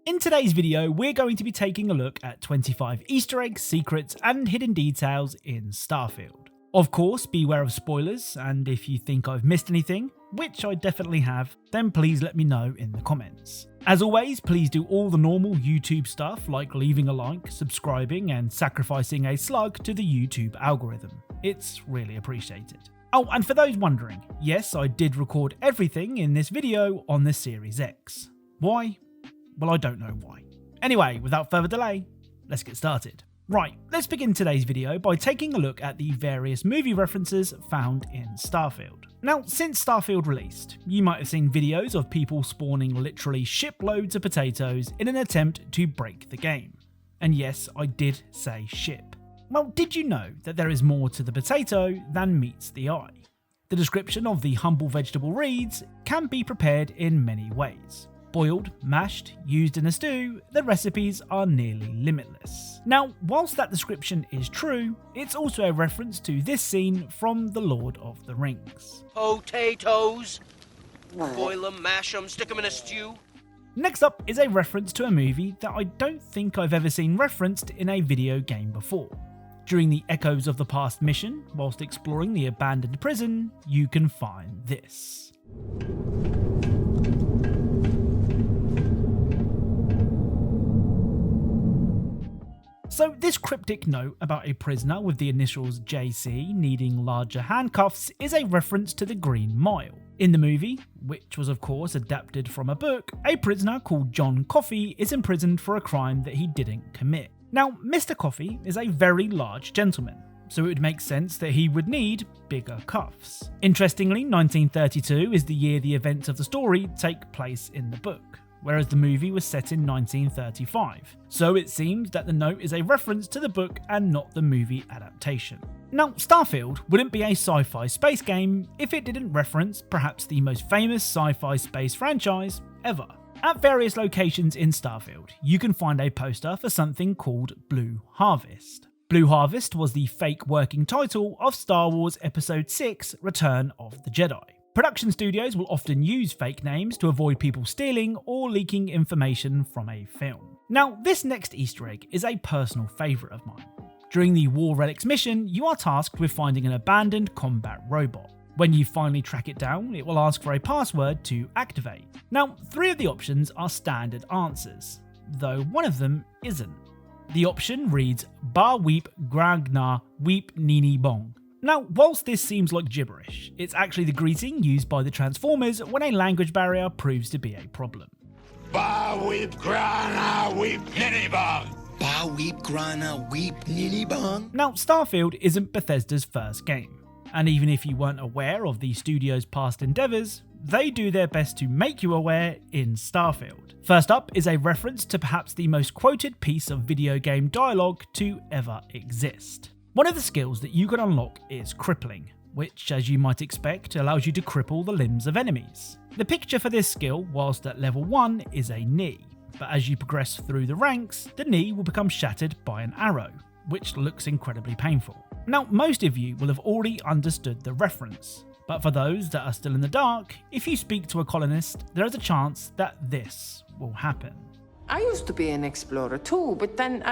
In today's video, we're going to be taking a look at 25 Easter eggs, secrets, and hidden details in Starfield. Of course, beware of spoilers, and if you think I've missed anything, which I definitely have, then please let me know in the comments. As always, please do all the normal YouTube stuff like leaving a like, subscribing, and sacrificing a slug to the YouTube algorithm. It's really appreciated. Oh, and for those wondering, yes, I did record everything in this video on the Series X. Why? Well, I don't know why. Anyway, without further delay, let's get started. Right, let's begin today's video by taking a look at the various movie references found in Starfield. Now, since Starfield released, you might have seen videos of people spawning literally shiploads of potatoes in an attempt to break the game. And yes, I did say ship. Well, did you know that there is more to the potato than meets the eye? The description of the humble vegetable reads, "Can be prepared in many ways. Boiled, mashed, used in a stew, the recipes are nearly limitless." Now, whilst that description is true, it's also a reference to this scene from The Lord of the Rings. Potatoes. Boil them, mash them, stick them in a stew. Next up is a reference to a movie that I don't think I've ever seen referenced in a video game before. During the Echoes of the Past mission, whilst exploring the abandoned prison, you can find this. So this cryptic note about a prisoner with the initials JC needing larger handcuffs is a reference to the Green Mile. In the movie, which was of course adapted from a book, a prisoner called John Coffey is imprisoned for a crime that he didn't commit. Now, Mr. Coffey is a very large gentleman, so it would make sense that he would need bigger cuffs. Interestingly, 1932 is the year the events of the story take place in the book, whereas the movie was set in 1935. So it seems that the note is a reference to the book and not the movie adaptation. Now, Starfield wouldn't be a sci-fi space game if it didn't reference perhaps the most famous sci-fi space franchise ever. At various locations in Starfield, you can find a poster for something called Blue Harvest. Blue Harvest was the fake working title of Star Wars Episode 6 Return of the Jedi. Production studios will often use fake names to avoid people stealing or leaking information from a film. Now, this next Easter egg is a personal favourite of mine. During the War Relics mission, you are tasked with finding an abandoned combat robot. When you finally track it down, it will ask for a password to activate. Now, 3 of the options are standard answers, though one of them isn't. The option reads Ba Weep Gragna Weep Nini Bong. Now, whilst this seems like gibberish, it's actually the greeting used by the Transformers when a language barrier proves to be a problem. Ba weep grana weep nini bong. Ba weep grana weep nini bong. Now, Starfield isn't Bethesda's first game, and even if you weren't aware of the studio's past endeavours, they do their best to make you aware in Starfield. First up is a reference to perhaps the most quoted piece of video game dialogue to ever exist. One of the skills that you can unlock is crippling, which, as you might expect, allows you to cripple the limbs of enemies. The picture for this skill, whilst at level 1, is a knee, but as you progress through the ranks, the knee will become shattered by an arrow, which looks incredibly painful. Now, most of you will have already understood the reference, but for those that are still in the dark, if you speak to a colonist, there is a chance that this will happen. I used to be an explorer too, but then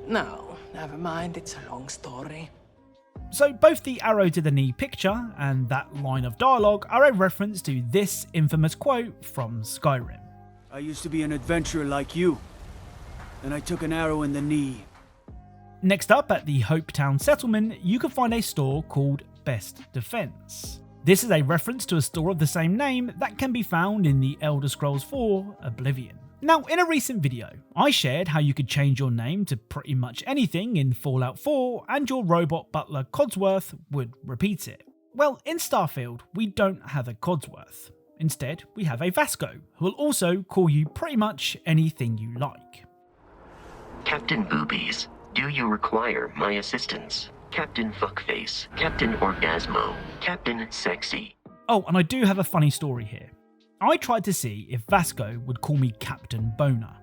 No, never mind, it's a long story. So both the arrow to the knee picture and that line of dialogue are a reference to this infamous quote from Skyrim. I used to be an adventurer like you, and I took an arrow in the knee. Next up, at the Hopetown settlement, you can find a store called Best Defense. This is a reference to a store of the same name that can be found in the Elder Scrolls IV Oblivion. Now, in a recent video, I shared how you could change your name to pretty much anything in Fallout 4 and your robot butler Codsworth would repeat it. Well, in Starfield, we don't have a Codsworth. Instead, we have a Vasco, who will also call you pretty much anything you like. Captain Boobies, do you require my assistance? Captain Fuckface, Captain Orgasmo, Captain Sexy. Oh, and I do have a funny story here. I tried to see if Vasco would call me Captain Boner,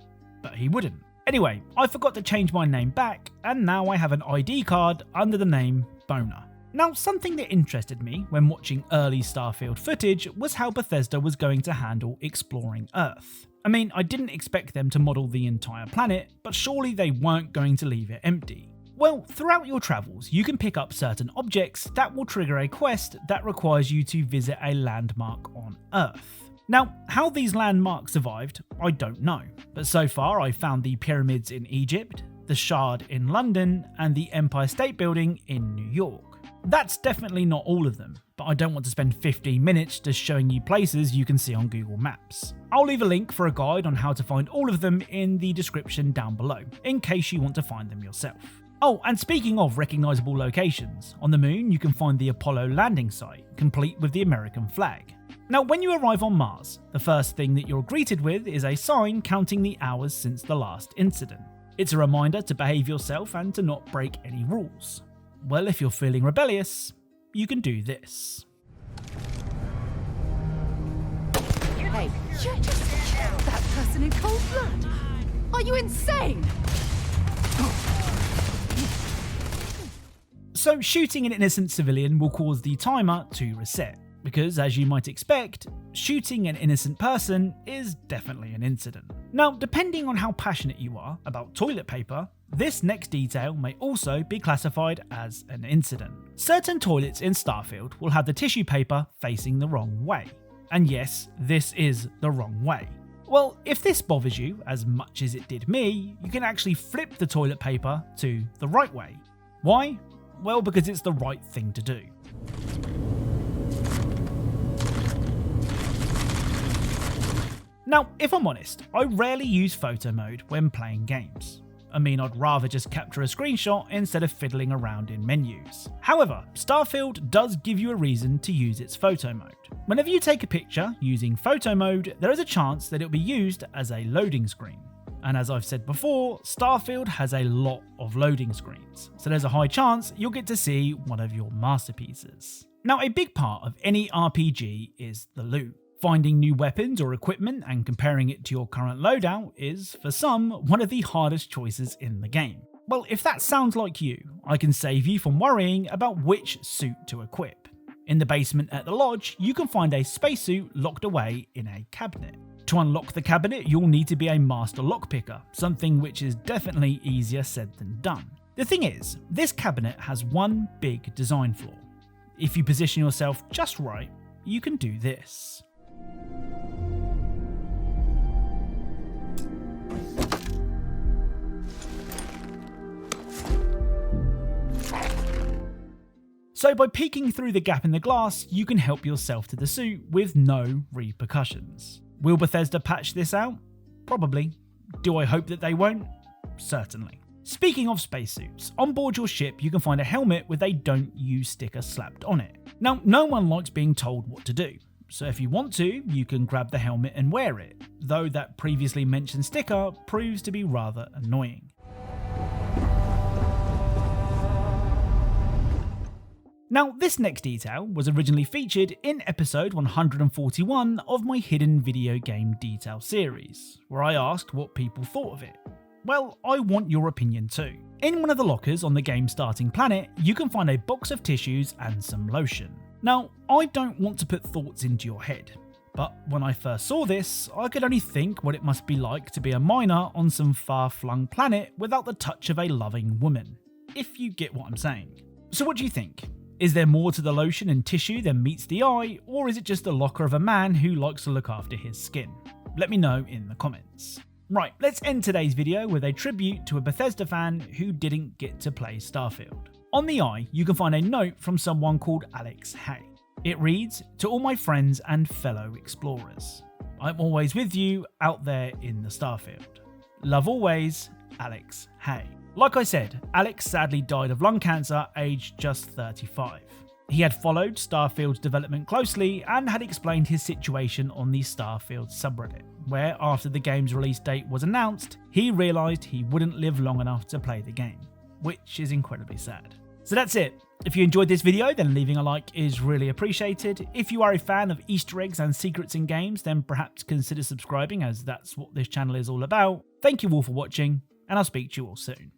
but he wouldn't. Anyway, I forgot to change my name back, and now I have an ID card under the name Boner. Now, something that interested me when watching early Starfield footage was how Bethesda was going to handle exploring Earth. I mean, I didn't expect them to model the entire planet, but surely they weren't going to leave it empty. Well, throughout your travels, you can pick up certain objects that will trigger a quest that requires you to visit a landmark on Earth. Now, how these landmarks survived, I don't know, but so far I've found the pyramids in Egypt, the Shard in London, and the Empire State Building in New York. That's definitely not all of them, but I don't want to spend 15 minutes just showing you places you can see on Google Maps. I'll leave a link for a guide on how to find all of them in the description down below, in case you want to find them yourself. Oh, and speaking of recognisable locations, on the moon you can find the Apollo landing site, complete with the American flag. Now, when you arrive on Mars, the first thing that you're greeted with is a sign counting the hours since the last incident. It's a reminder to behave yourself and to not break any rules. Well, if you're feeling rebellious, you can do this. Hey, you just killed that person in cold blood! Are you insane? So shooting an innocent civilian will cause the timer to reset, because as you might expect, shooting an innocent person is definitely an incident. Now, depending on how passionate you are about toilet paper, this next detail may also be classified as an incident. Certain toilets in Starfield will have the tissue paper facing the wrong way. And yes, this is the wrong way. Well, if this bothers you as much as it did me, you can actually flip the toilet paper to the right way. Why? Well, because it's the right thing to do. Now, if I'm honest, I rarely use photo mode when playing games. I mean, I'd rather just capture a screenshot instead of fiddling around in menus. However, Starfield does give you a reason to use its photo mode. Whenever you take a picture using photo mode, there is a chance that it will be used as a loading screen. And as I've said before, Starfield has a lot of loading screens, so there's a high chance you'll get to see one of your masterpieces. Now, a big part of any RPG is the loot. Finding new weapons or equipment and comparing it to your current loadout is, for some, one of the hardest choices in the game. Well, if that sounds like you, I can save you from worrying about which suit to equip. In the basement at the lodge, you can find a spacesuit locked away in a cabinet. To unlock the cabinet, you'll need to be a master lockpicker, something which is definitely easier said than done. The thing is, this cabinet has one big design flaw. If you position yourself just right, you can do this. So by peeking through the gap in the glass, you can help yourself to the suit with no repercussions. Will Bethesda patch this out? Probably. Do I hope that they won't? Certainly. Speaking of spacesuits, on board your ship you can find a helmet with a "Don't Use" sticker slapped on it. Now, no one likes being told what to do, so if you want to, you can grab the helmet and wear it, though that previously mentioned sticker proves to be rather annoying. Now, this next detail was originally featured in episode 141 of my hidden video game detail series, where I asked what people thought of it. Well, I want your opinion too. In one of the lockers on the game starting planet, you can find a box of tissues and some lotion. Now, I don't want to put thoughts into your head, but when I first saw this, I could only think what it must be like to be a miner on some far-flung planet without the touch of a loving woman, if you get what I'm saying. So what do you think? Is there more to the lotion and tissue than meets the eye, or is it just the locker of a man who likes to look after his skin? Let me know in the comments. Right, let's end today's video with a tribute to a Bethesda fan who didn't get to play Starfield. On the eye, you can find a note from someone called Alex Hay. It reads, "To all my friends and fellow explorers, I'm always with you out there in the Starfield. Love always, Alex Hay." Like I said, Alex sadly died of lung cancer aged just 35. He had followed Starfield's development closely and had explained his situation on the Starfield subreddit, where after the game's release date was announced, he realised he wouldn't live long enough to play the game, which is incredibly sad. So that's it. If you enjoyed this video, then leaving a like is really appreciated. If you are a fan of Easter eggs and secrets in games, then perhaps consider subscribing, as that's what this channel is all about. Thank you all for watching, and I'll speak to you all soon.